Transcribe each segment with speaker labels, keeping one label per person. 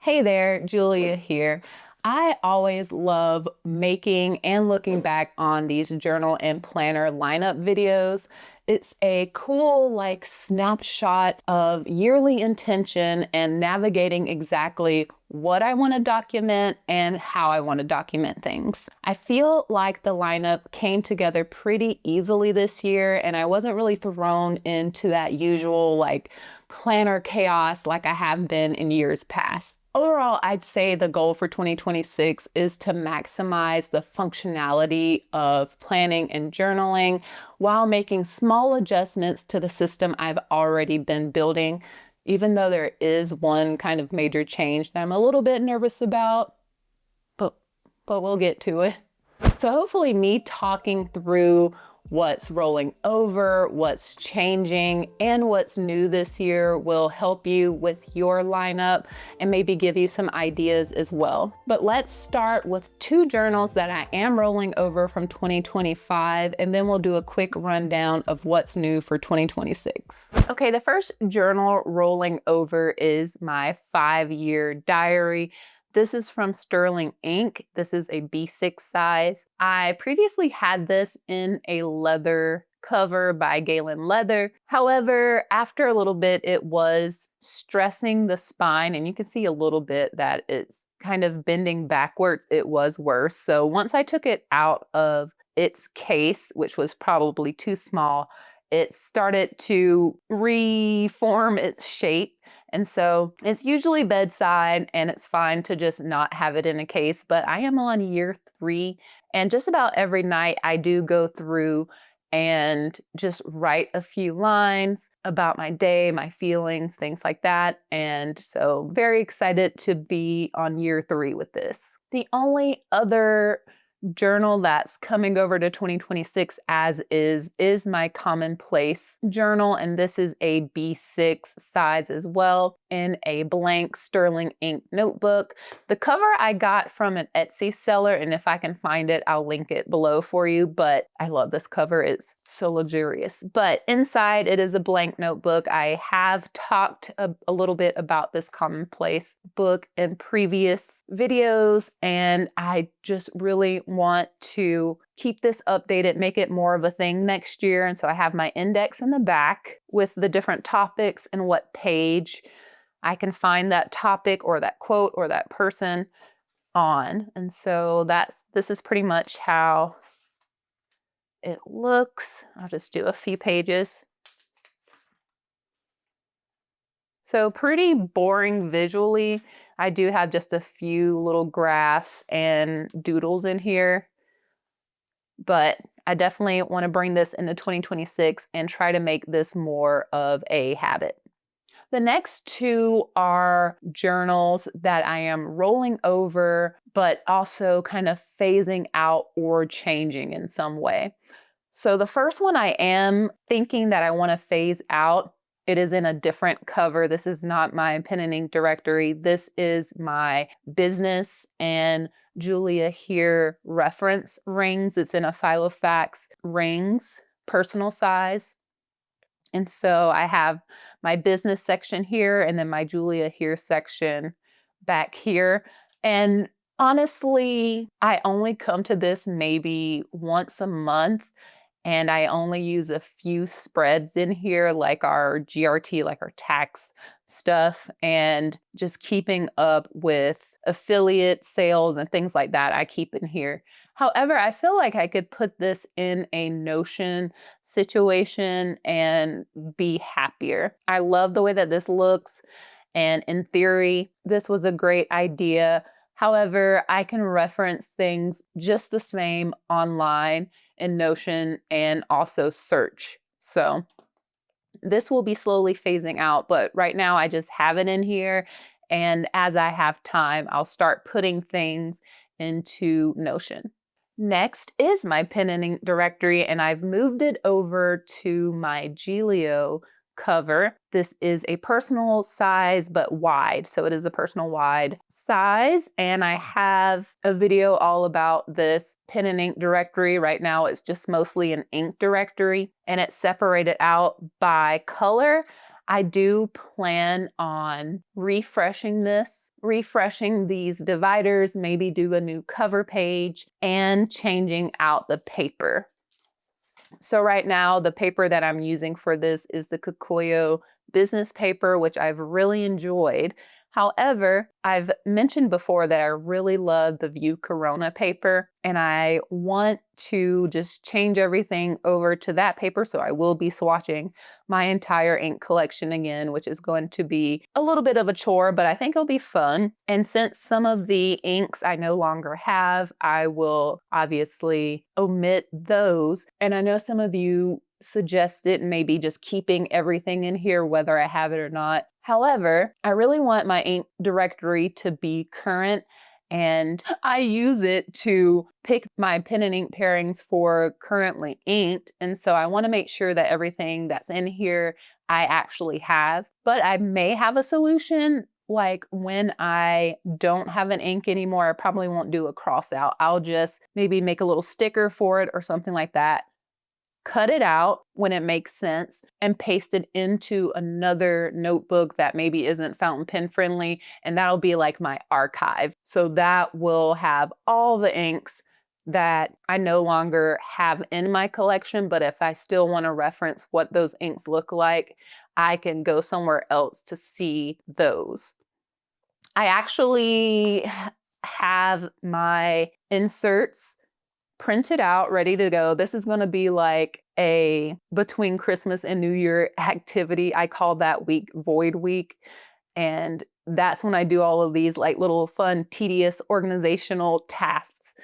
Speaker 1: Hey there, Julia here. I always love making and looking back on these journal and planner lineup videos. It's a cool, snapshot of yearly intention and navigating exactly what I want to document and how I want to document things. I feel like the lineup came together pretty easily this year, and I wasn't really thrown into that usual planner chaos like I have been in years past. Overall, I'd say the goal for 2026 is to maximize the functionality of planning and journaling while making small adjustments to the system I've already been building, even though there is one kind of major change that I'm a little bit nervous about, but we'll get to it. So hopefully me talking through what's rolling over, what's changing, and what's new this year will help you with your lineup and maybe give you some ideas as well. But let's start with two journals that I am rolling over from 2025, and then we'll do a quick rundown of what's new for 2026. Okay, the first journal rolling over is my 5-year diary. This is from Sterling Ink. This is a B6 size. I previously had this in a leather cover by Galen Leather. However, after a little bit, it was stressing the spine, and you can see a little bit that it's kind of bending backwards. It was worse. So once I took it out of its case, which was probably too small, it started to reform its shape. And so it's usually bedside, and it's fine to just not have it in a case, but I am on year 3, and just about every night I do go through and just write a few lines about my day, my feelings, things like that. And so very excited to be on year 3 with this. The only other journal that's coming over to 2026 as is my Commonplace Journal, and this is a B6 size as well in a blank Sterling Ink notebook. The cover I got from an Etsy seller, and if I can find it, I'll link it below for you, but I love this cover. It's so luxurious. But inside it is a blank notebook. I have talked a little bit about this Commonplace book in previous videos, and I just really want to keep this updated, make it more of a thing next year. And so I have my index in the back with the different topics and what page I can find that topic or that quote or that person on. And so this is pretty much how it looks. I'll just do a few pages. So pretty boring visually. I do have just a few little graphs and doodles in here, but I definitely want to bring this into 2026 and try to make this more of a habit. The next two are journals that I am rolling over, but also kind of phasing out or changing in some way. So the first one I am thinking that I want to phase out. It is in a different cover. This is not my pen and ink directory. This is my business and Julia here reference rings. It's in a Filofax rings, personal size. And so I have my business section here and then my Julia here section back here. And honestly, I only come to this maybe once a month, and I only use a few spreads in here, like our GRT, like our tax stuff, and just keeping up with affiliate sales and things like that I keep in here. However, I feel like I could put this in a Notion situation and be happier. I love the way that this looks, and in theory, this was a great idea. However, I can reference things just the same online in Notion and also search. So this will be slowly phasing out, but right now I just have it in here. And as I have time, I'll start putting things into Notion. Next is my pen and ink directory, and I've moved it over to my Giglio cover. This is a personal size, but wide. So it is a personal wide size. And I have a video all about this pen and ink directory. Right now, it's just mostly an ink directory, and it's separated out by color. I do plan on refreshing these dividers, maybe do a new cover page, and changing out the paper. So right now, the paper that I'm using for this is the Kikoyo business paper, which I've really enjoyed. However, I've mentioned before that I really love the View Corona paper, and I want to just change everything over to that paper. So I will be swatching my entire ink collection again, which is going to be a little bit of a chore, but I think it'll be fun. And since some of the inks I no longer have, I will obviously omit those. And I know some of you suggested maybe just keeping everything in here, whether I have it or not. However, I really want my ink directory to be current, and I use it to pick my pen and ink pairings for currently inked. And so I want to make sure that everything that's in here I actually have. But I may have a solution. Like when I don't have an ink anymore, I probably won't do a cross out. I'll just maybe make a little sticker for it or something like that, cut it out when it makes sense, and paste it into another notebook that maybe isn't fountain pen friendly, and that'll be like my archive. So that will have all the inks that I no longer have in my collection, but if I still want to reference what those inks look like, I can go somewhere else to see those. I actually have my inserts printed out, ready to go. This is going to be like a between Christmas and New Year activity. I call that week Void Week. And that's when I do all of these like little fun, tedious organizational tasks.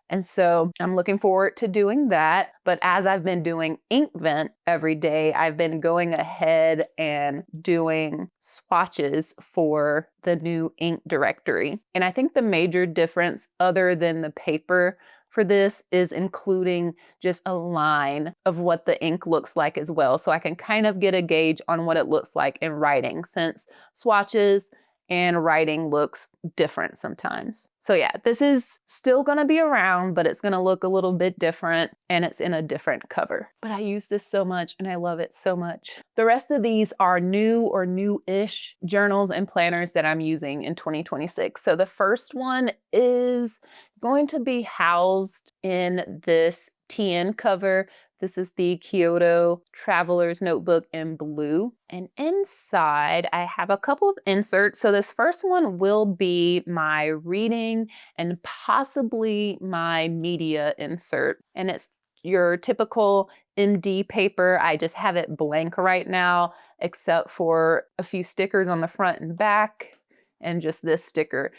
Speaker 1: And so I'm looking forward to doing that. But as I've been doing Inkvent every day, I've been going ahead and doing swatches for the new ink directory. And I think the major difference, other than the paper, for this is including just a line of what the ink looks like as well. So I can kind of get a gauge on what it looks like in writing, since swatches and writing looks different sometimes. So yeah, this is still gonna be around, but it's gonna look a little bit different, and it's in a different cover. But I use this so much and I love it so much. The rest of these are new or new-ish journals and planners that I'm using in 2026. So the first one is going to be housed in this TN cover. This is the Kyoto Traveler's Notebook in blue. And inside, I have a couple of inserts. So this first one will be my reading and possibly my media insert. And it's your typical MD paper. I just have it blank right now, except for a few stickers on the front and back, and just this sticker.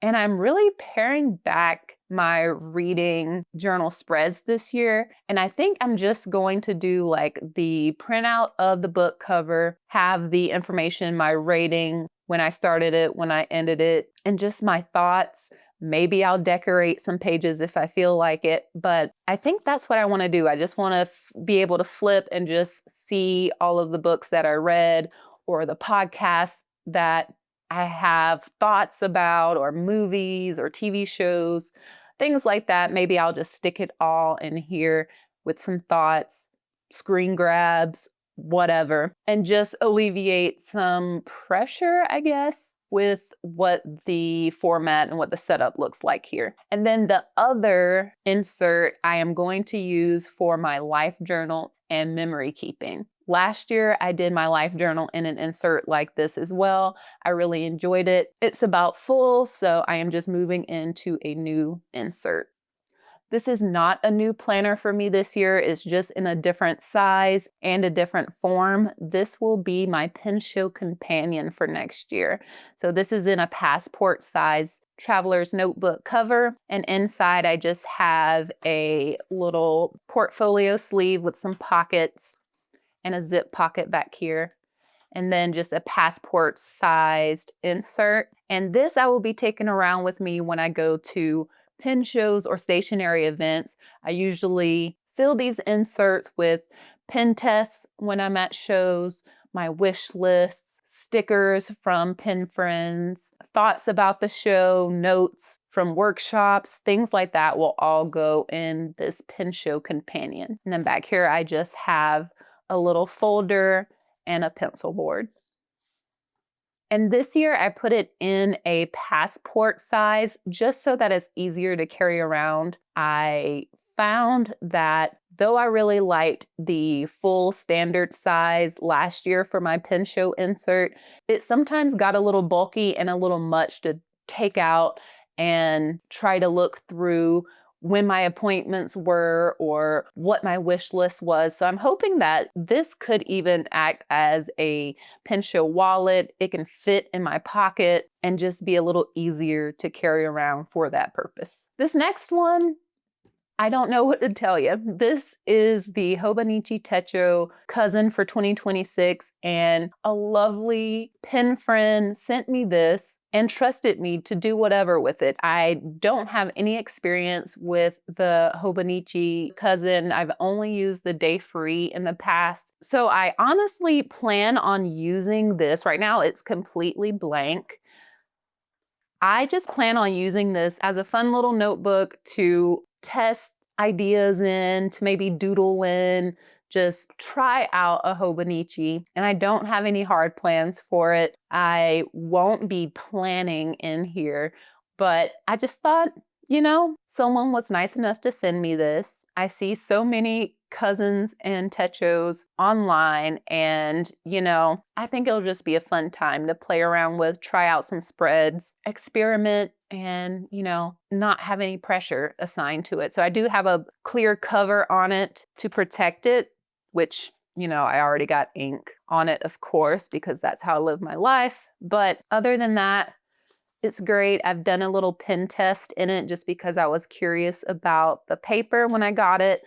Speaker 1: And I'm really paring back my reading journal spreads this year. And I think I'm just going to do like the printout of the book cover, have the information, my rating, when I started it, when I ended it, and just my thoughts. Maybe I'll decorate some pages if I feel like it, but I think that's what I want to do. I just want to be able to flip and just see all of the books that I read, or the podcasts that I have thoughts about, or movies or TV shows, things like that. Maybe I'll just stick it all in here with some thoughts, screen grabs, whatever, and just alleviate some pressure, I guess, with what the format and what the setup looks like here. And then the other insert I am going to use for my life journal and memory keeping. Last year, I did my life journal in an insert like this as well. I really enjoyed it. It's about full, so I am just moving into a new insert. This is not a new planner for me this year. It's just in a different size and a different form. This will be my pen show companion for next year. So this is in a passport size traveler's notebook cover. And inside, I just have a little portfolio sleeve with some pockets and a zip pocket back here, and then just a passport sized insert. And this I will be taking around with me when I go to pen shows or stationery events. I usually fill these inserts with pen tests when I'm at shows, my wish lists, stickers from pen friends, thoughts about the show, notes from workshops, things like that will all go in this pen show companion. And then back here, I just have a little folder and a pencil board. And this year I put it in a passport size just so that it's easier to carry around. I found that though I really liked the full standard size last year for my pen show insert, it sometimes got a little bulky and a little much to take out and try to look through when my appointments were or what my wish list was. So I'm hoping that this could even act as a pen show wallet. It can fit in my pocket and just be a little easier to carry around for that purpose. This next one, I don't know what to tell you. This is the Hobonichi Cousin for 2026, and a lovely pen friend sent me this and trusted me to do whatever with it. I don't have any experience with the Hobonichi Cousin. I've only used the Day Free in the past. So I honestly plan on using this. Right now it's completely blank. I just plan on using this as a fun little notebook to test ideas in, to maybe doodle in, just try out a Hobonichi. And I don't have any hard plans for it. I won't be planning in here, but I just thought, you know, someone was nice enough to send me this. I see so many cousins and techos online, and you know, I think it'll just be a fun time to play around with, try out some spreads, experiment, and you know, not have any pressure assigned to it. So I do have a clear cover on it to protect it, which, you know, I already got ink on it, of course, because that's how I live my life. But other than that, it's great. I've done a little pen test in it just because I was curious about the paper when I got it.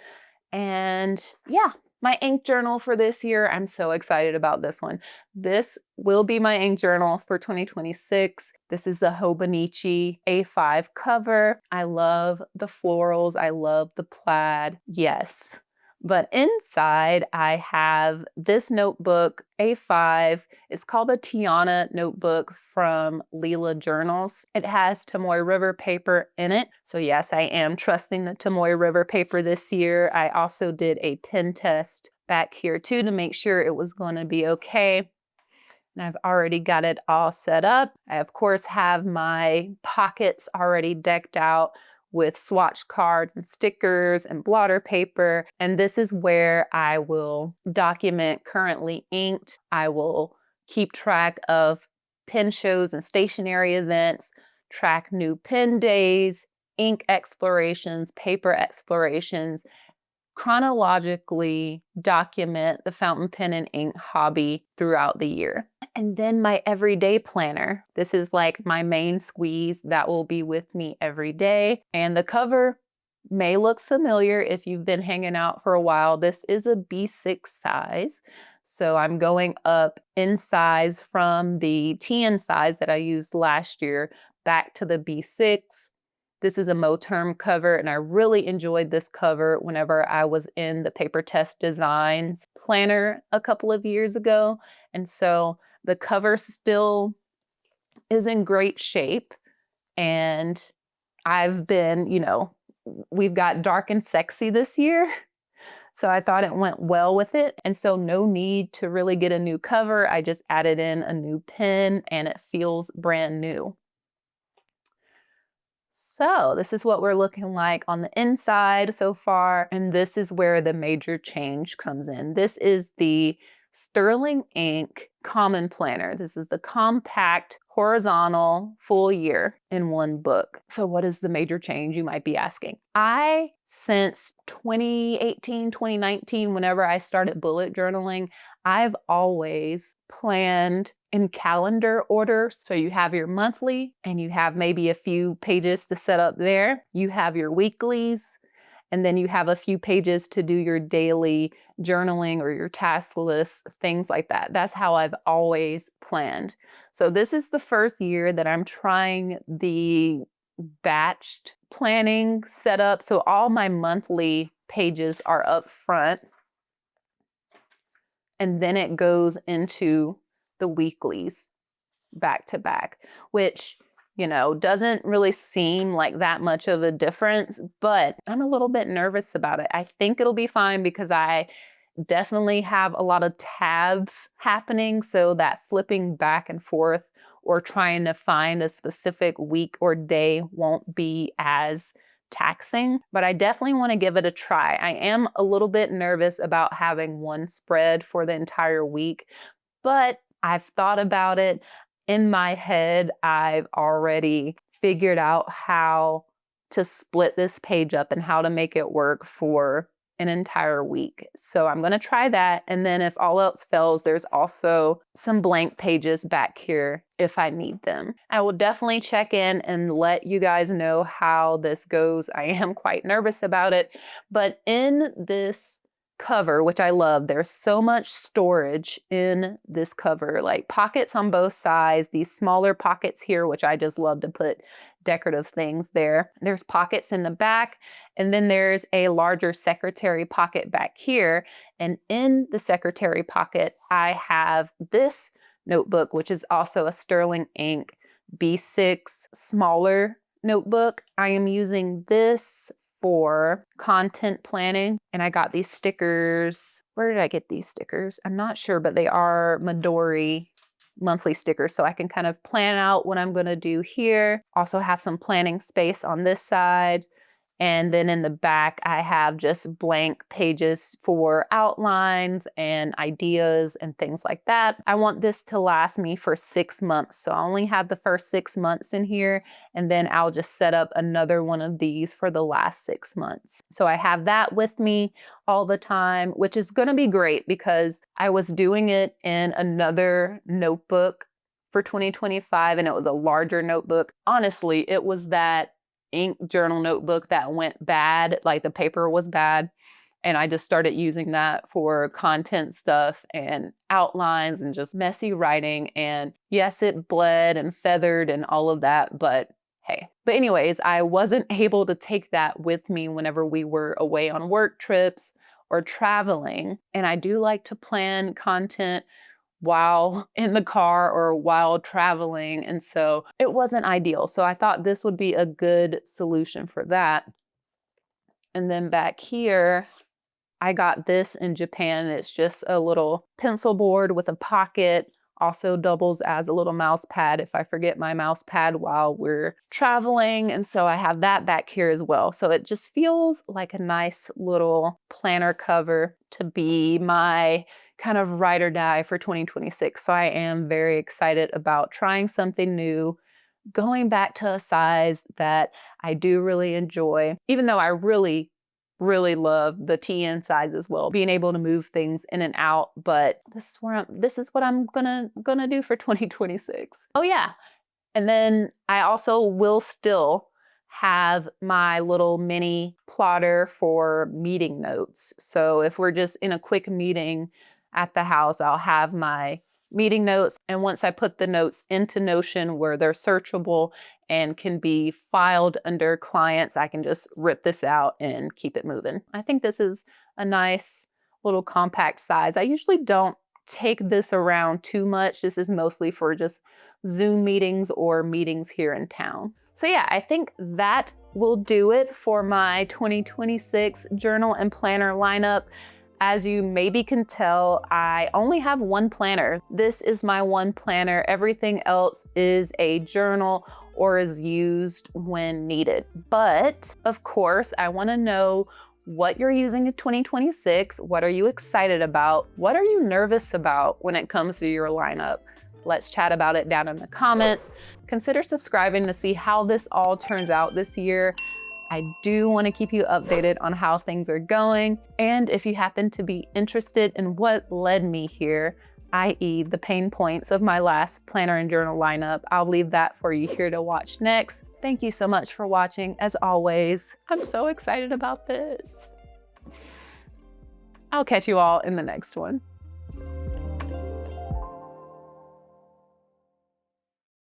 Speaker 1: And yeah, my ink journal for this year, I'm so excited about this one. This will be my ink journal for 2026. This is the Hobonichi A5 cover. I love the florals. I love the plaid. Yes. But inside I have this notebook, A5. It's called a Tiana notebook from Leela Journals. It has Tomoe River paper in it. So yes, I am trusting the Tomoe River paper this year. I also did a pen test back here too to make sure it was going to be okay. And I've already got it all set up. I of course have my pockets already decked out with swatch cards and stickers and blotter paper. And this is where I will document currently inked. I will keep track of pen shows and stationery events, track new pen days, ink explorations, paper explorations, chronologically document the fountain pen and ink hobby throughout the year. And then my everyday planner. This is like my main squeeze that will be with me every day. And the cover may look familiar if you've been hanging out for a while. This is a B6 size. So I'm going up in size from the TN size that I used last year back to the B6. This is a Moterm cover, and I really enjoyed this cover whenever I was in the Paper Test Designs planner a couple of years ago. And so the cover still is in great shape. And I've been, you know, we've got dark and sexy this year. So I thought it went well with it. And so no need to really get a new cover. I just added in a new pen and it feels brand new. So this is what we're looking like on the inside so far. And this is where the major change comes in. This is the Sterling Ink Common Planner. This is the compact horizontal full year in one book. So what is the major change, you might be asking? Since 2018, 2019, whenever I started bullet journaling, I've always planned in calendar order. So you have your monthly and you have maybe a few pages to set up there. You have your weeklies, and then you have a few pages to do your daily journaling or your task list, things like that. That's how I've always planned. So this is the first year that I'm trying the batched planning setup. So all my monthly pages are up front, and then it goes into the weeklies back to back, which, you know, doesn't really seem like that much of a difference, but I'm a little bit nervous about it. I think it'll be fine because I definitely have a lot of tabs happening, so that flipping back and forth or trying to find a specific week or day won't be as taxing, but I definitely want to give it a try. I am a little bit nervous about having one spread for the entire week, but I've thought about it. In my head, I've already figured out how to split this page up and how to make it work for an entire week. So I'm going to try that. And then if all else fails, there's also some blank pages back here if I need them. I will definitely check in and let you guys know how this goes. I am quite nervous about it, but in this cover, which I love, there's so much storage in this cover, like pockets on both sides, these smaller pockets here, which I just love to put decorative things there. There's pockets in the back, and then there's a larger secretary pocket back here. And in the secretary pocket, I have this notebook, which is also a sterling ink B6 smaller notebook. I am using this for content planning, and I got these stickers. Where did I get these stickers? I'm not sure, but they are Midori monthly stickers, so I can kind of plan out what I'm going to do here. Also have some planning space on this side. And then in the back, I have just blank pages for outlines and ideas and things like that. I want this to last me for 6 months. So I only have the first 6 months in here, and then I'll just set up another one of these for the last 6 months. So I have that with me all the time, which is going to be great because I was doing it in another notebook for 2025, and it was a larger notebook. Honestly, it was that ink journal notebook that went bad, like the paper was bad, and I just started using that for content stuff and outlines and just messy writing. And yes, it bled and feathered and all of that, but hey. But anyways, I wasn't able to take that with me whenever we were away on work trips or traveling. And I do like to plan content while in the car or while traveling. And so it wasn't ideal. So I thought this would be a good solution for that. And then back here, I got this in Japan. It's just a little pencil board with a pocket. Also doubles as a little mouse pad if I forget my mouse pad while we're traveling. And so I have that back here as well. So it just feels like a nice little planner cover to be my kind of ride or die for 2026. So I am very excited about trying something new, going back to a size that I do really enjoy, even though I really love the TN size as well, being able to move things in and out. But this is what I'm gonna do for 2026. Oh yeah. And then I also will still have my little mini plotter for meeting notes. So if we're just in a quick meeting at the house, I'll have my meeting notes. And once I put the notes into Notion where they're searchable and can be filed under clients, I can just rip this out and keep it moving. I think this is a nice little compact size. I usually don't take this around too much. This is mostly for just Zoom meetings or meetings here in town. So yeah, I think that will do it for my 2026 journal and planner lineup. As you maybe can tell, I only have one planner. This is my one planner. Everything else is a journal or is used when needed. But of course, I want to know what you're using in 2026. What are you excited about? What are you nervous about when it comes to your lineup? Let's chat about it down in the comments. Consider subscribing to see how this all turns out this year. I do want to keep you updated on how things are going. And if you happen to be interested in what led me here, i.e. the pain points of my last planner and journal lineup, I'll leave that for you here to watch next. Thank you so much for watching. As always, I'm so excited about this. I'll catch you all in the next one.